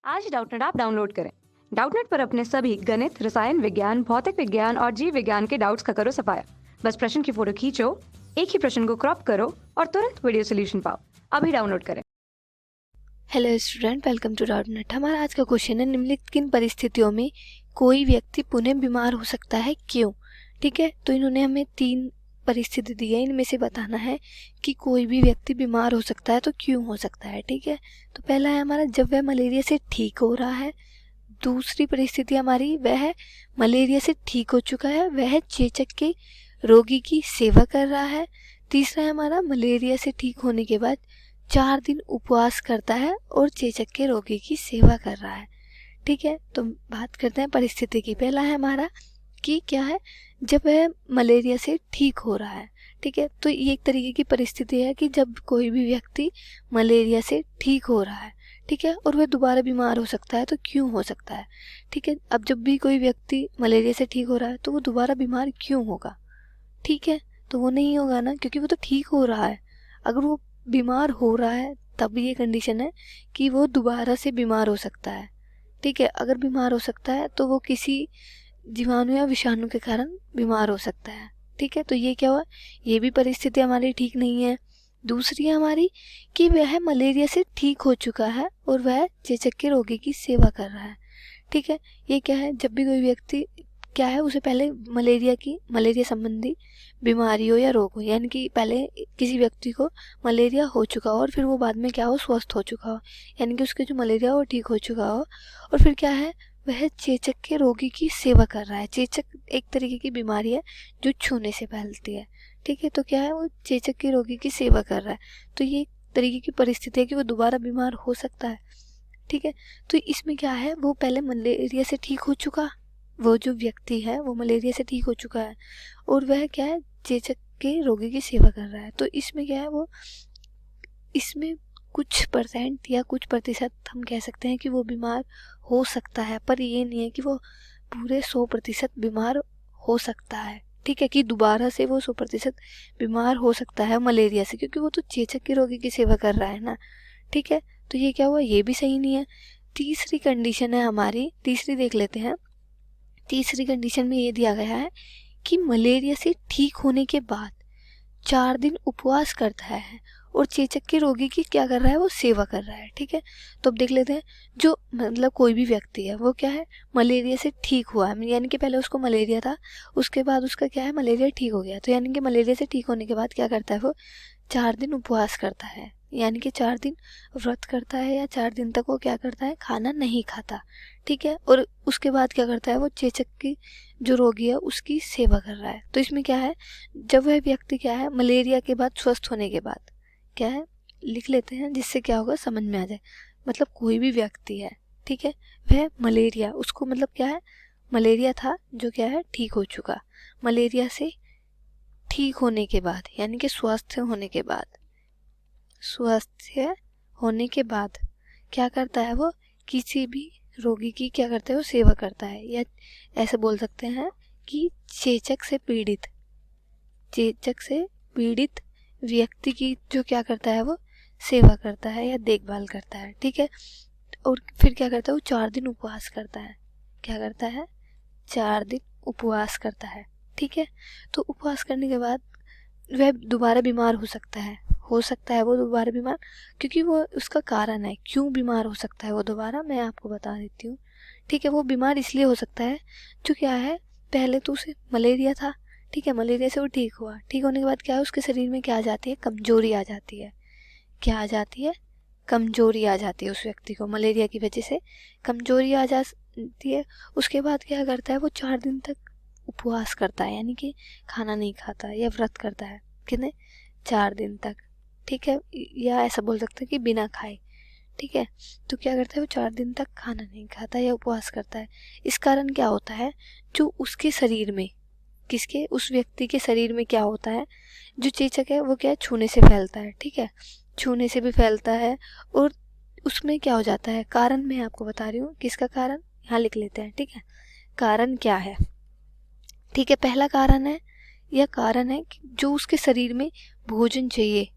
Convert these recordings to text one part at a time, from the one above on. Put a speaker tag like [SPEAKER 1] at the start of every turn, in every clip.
[SPEAKER 1] आज Doubtnut app download करें। Doubtnut पर अपने सभी गणित, रसायन विज्ञान, भौतिक विज्ञान और जीव विज्ञान के डाउट्स का करो सफाया। बस प्रश्न की फोटो खींचो, एक ही प्रश्न को क्रॉप करो और तुरंत वीडियो सोल्यूशन पाओ। अभी डाउनलोड करें।
[SPEAKER 2] Hello student, welcome to Doubtnut. हमारा आज का क्वेश्चन है, निम्नलिखित किन परिस्थितियों में कोई व्यक्ति पुनः बीमार हो सकता है, क्यों? ठीक है, तो इन्होंने हमें 3 परिस्थिति दी है, इनमें से बताना है कि कोई भी व्यक्ति बीमार हो सकता है तो क्यों हो सकता है। ठीक है, तो पहला है हमारा, जब वह मलेरिया से ठीक हो रहा है। दूसरी परिस्थिति हमारी वह है मलेरिया से ठीक हो चुका है, वह चेचक के रोगी की सेवा कर रहा है। तीसरा है हमारा, मलेरिया से ठीक होने के बाद 4 दिन उपवास करता है और चेचक के रोगी की सेवा कर रहा है। ठीक है, तो बात करते हैं परिस्थिति की। पहला है हमारा कि क्या है, जब वह मलेरिया से ठीक हो रहा है। ठीक है, तो ये एक तरीके की परिस्थिति है कि जब कोई भी व्यक्ति मलेरिया से ठीक हो रहा है, ठीक है, और वह दोबारा बीमार हो सकता है, तो क्यों हो सकता है? ठीक है, अब जब भी कोई व्यक्ति मलेरिया से ठीक हो रहा है तो वो दोबारा बीमार क्यों होगा? ठीक है, तो वो नहीं होगा ना, क्योंकि वो तो ठीक हो रहा है। अगर वो बीमार हो रहा है तब ये कंडीशन है कि वो दोबारा से बीमार हो सकता है। ठीक है, अगर बीमार हो सकता है तो वो किसी जीवाणु या विषाणु के कारण बीमार हो सकता है। ठीक है, तो ये क्या हुआ, ये भी परिस्थिति हमारी ठीक नहीं है। दूसरी है हमारी कि वह मलेरिया से ठीक हो चुका है और वह चेचक के रोगी की सेवा कर रहा है। ठीक है, ये क्या है, जब भी कोई व्यक्ति क्या है, उसे पहले मलेरिया संबंधी बीमारी हो या रोग हो, यानी कि पहले किसी व्यक्ति को मलेरिया हो चुका हो और फिर वो बाद में क्या हो, स्वस्थ हो चुका हो, यानी कि उसके जो मलेरिया हो ठीक हो चुका हो, और फिर क्या है, वह चेचक के रोगी की सेवा कर रहा है। चेचक एक तरीके की बीमारी है जो छूने से फैलती है। ठीक है, तो क्या है, वो चेचक के रोगी की सेवा कर रहा है, तो ये एक तरीके की परिस्थिति है कि वो दोबारा बीमार हो सकता है। ठीक है, तो इसमें क्या है, वो पहले मलेरिया से ठीक हो चुका, वो जो व्यक्ति है वो मलेरिया से ठीक हो चुका है और वह क्या है, चेचक के रोगी की सेवा कर रहा है। तो इसमें क्या है, वो इसमें कुछ परसेंट या कुछ प्रतिशत हम कह सकते हैं कि वो बीमार हो सकता है, पर ये नहीं है कि वो पूरे 100% बीमार हो सकता है। ठीक है, कि दोबारा से वो 100% बीमार हो सकता है मलेरिया से, क्योंकि वो तो चेचक के रोगी की सेवा कर रहा है ना। ठीक है, तो ये क्या हुआ, ये भी सही नहीं है। तीसरी कंडीशन है हमारी, तीसरी देख लेते हैं। तीसरी कंडीशन में ये दिया गया है कि मलेरिया से ठीक होने के बाद 4 दिन उपवास करता है और चेचक के रोगी की क्या कर रहा है, वो सेवा कर रहा है। ठीक है, तो अब देख लेते हैं, जो मतलब कोई भी व्यक्ति है वो क्या है, मलेरिया से ठीक हुआ है, यानी कि पहले उसको मलेरिया था, उसके बाद उसका क्या है, मलेरिया ठीक हो गया, तो यानी कि मलेरिया से ठीक होने के बाद क्या करता है, वो 4 दिन उपवास करता है, यानी कि 4 दिन व्रत करता है, या 4 दिन तक वो क्या करता है, खाना नहीं खाता। ठीक है, और उसके बाद क्या करता है, वो चेचक की जो रोगी है उसकी सेवा कर रहा है। तो इसमें क्या है, जब वह व्यक्ति क्या है, मलेरिया के बाद स्वस्थ होने के बाद क्या है, लिख लेते हैं जिससे क्या होगा समझ में आ जाए। मतलब कोई भी व्यक्ति है, ठीक है, वह मलेरिया, उसको मतलब क्या है, मलेरिया था जो क्या है, ठीक हो चुका। मलेरिया से ठीक होने के बाद, यानी कि स्वस्थ होने के बाद क्या करता है, वो किसी भी रोगी की क्या करता है, वो सेवा करता है, या ऐसे बोल सकते हैं कि चेचक से पीड़ित व्यक्ति की जो क्या करता है, वो सेवा करता है या देखभाल करता है। ठीक है, और फिर क्या करता है, वो 4 दिन उपवास करता है। क्या करता है, 4 दिन उपवास करता है। ठीक है, तो उपवास करने के बाद वह दोबारा बीमार हो सकता है वो दोबारा बीमार, क्योंकि वो उसका कारण है क्यों बीमार हो सकता है वो दोबारा, मैं आपको बता देती हूँ। ठीक है, वो बीमार इसलिए हो सकता है जो क्या है, पहले तो उसे मलेरिया था। ठीक है, मलेरिया से वो ठीक हुआ, ठीक होने के बाद क्या है, उसके शरीर में क्या आ जाती है, कमजोरी आ जाती है। क्या आ जाती है, कमजोरी आ जाती है, उस व्यक्ति को मलेरिया की वजह से कमजोरी आ जाती है। उसके बाद क्या करता है, वो 4 दिन तक उपवास करता है, यानी कि खाना नहीं खाता या व्रत करता है, कितने, 4 दिन तक। ठीक है, या ऐसा बोल सकते हैं कि बिना खाए। ठीक है, तो क्या करता है, वो 4 दिन तक खाना नहीं खाता या उपवास करता है। इस कारण क्या होता है, जो उसके शरीर में, किसके, उस व्यक्ति के शरीर में क्या होता है, जो चेचक है वो क्या है, छूने से फैलता है। ठीक है, छूने से भी फैलता है, और उसमें क्या हो जाता है, कारण मैं आपको बता रही हूँ किसका कारण, यहाँ लिख लेते हैं। ठीक है, कारण क्या है, ठीक है, पहला कारण है, यह कारण है कि जो उसके शरीर में भोजन चाहिए,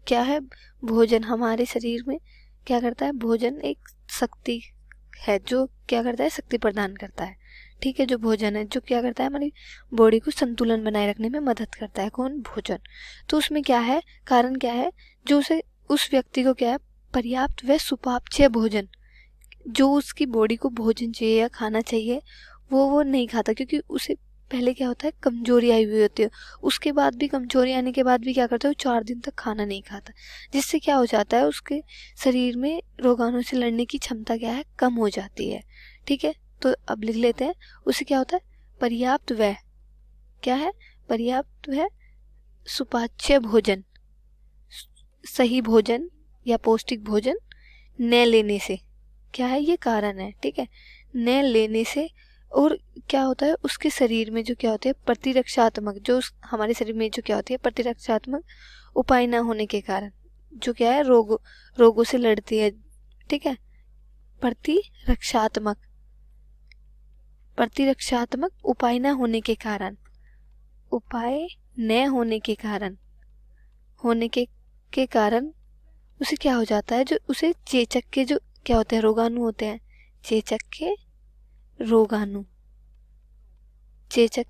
[SPEAKER 2] क्या है, भोजन हमारे शरीर में क्या करता है, भोजन एक शक्ति है जो क्या करता है, शक्ति प्रदान करता है। ठीक है, जो भोजन है जो क्या करता है, हमारी बॉडी को संतुलन बनाए रखने में मदद करता है। कौन? भोजन। तो उसमें क्या है, कारण क्या है, जो उसे उस व्यक्ति को क्या है, पर्याप्त व सुपाच्य भोजन, जो उसकी बॉडी को भोजन चाहिए या खाना चाहिए वो नहीं खाता, क्योंकि उसे पहले क्या होता है, कमजोरी आई हुई होती है। उसके बाद भी, कमजोरी आने के बाद भी क्या करता है, वो 4 दिन तक खाना नहीं खाता, जिससे क्या हो जाता है, उसके शरीर में रोगाणु से लड़ने की क्षमता क्या है, कम हो जाती है। ठीक है, तो अब लिख लेते हैं, उसे क्या होता है, पर्याप्त व क्या है, पर्याप्त व सुपाच्य भोजन, सही भोजन या पौष्टिक भोजन न लेने से क्या है, ये कारण है। ठीक है, न लेने से, और क्या होता है, उसके शरीर में जो क्या होते हैं, प्रतिरक्षात्मक, जो हमारे शरीर में जो क्या होती है, प्रतिरक्षात्मक उपाय ना होने के कारण, जो क्या है, रोगों से लड़ती है। ठीक है, प्रतिरक्षात्मक उपाय ना होने के कारण, उपाय न होने के कारण, के कारण उसे क्या हो जाता है, जो उसे चेचक के जो क्या होते हैं, रोगाणु होते हैं, चेचक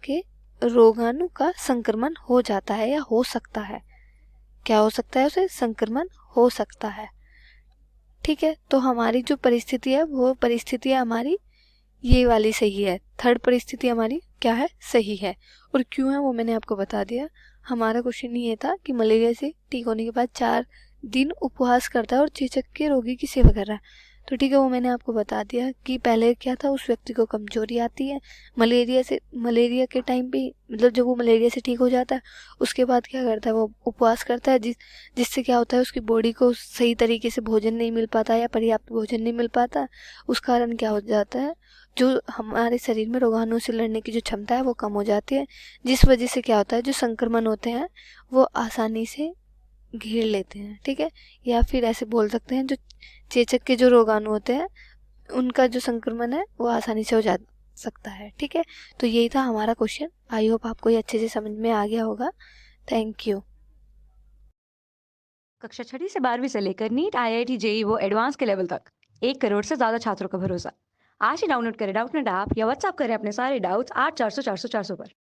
[SPEAKER 2] के रोगाणु का संक्रमण हो जाता है या हो सकता है। क्या हो सकता है, उसे संक्रमण हो सकता है। ठीक है, तो हमारी जो परिस्थिति है, वो परिस्थिति हमारी ये वाली सही है। थर्ड परिस्थिति हमारी क्या है, सही है। और क्यों है वो मैंने आपको बता दिया। हमारा क्वेश्चन ये था कि मलेरिया से ठीक होने के बाद 4 दिन उपवास करता है और चेचक के रोगी की सेवा कर रहा है। तो ठीक है, वो मैंने आपको बता दिया कि पहले क्या था, उस व्यक्ति को कमजोरी आती है मलेरिया के टाइम पे, मतलब जब वो मलेरिया से ठीक हो जाता है, उसके बाद क्या करता है, वो उपवास करता है, जिससे क्या होता है, उसकी बॉडी को सही तरीके से भोजन नहीं मिल पाता या पर्याप्त भोजन नहीं मिल पाता। उस कारण क्या हो जाता है, जो हमारे शरीर में रोगाणु से लड़ने की जो क्षमता है वो कम हो जाती है, जिस वजह से क्या होता है, जो संक्रमण होते हैं वो आसानी से घेर लेते हैं। ठीक है, या फिर ऐसे बोल सकते हैं, जो चेचक के जो रोगाणु होते हैं उनका जो संक्रमण है वो आसानी से हो जा सकता है। ठीक है, तो यही था हमारा क्वेश्चन। आई होप आपको ये अच्छे से समझ में आ गया होगा। Thank you.
[SPEAKER 1] कक्षा 6वीं से 12वीं से लेकर नीट, IIT, JEE वो एडवांस के लेवल तक 1 करोड़ से ज्यादा छात्रों का भरोसा। आज ही डाउनलोड करें डाउटनेट ऐप या व्हाट्सएप करें अपने सारे डाउट्स 8400 400 400 पर।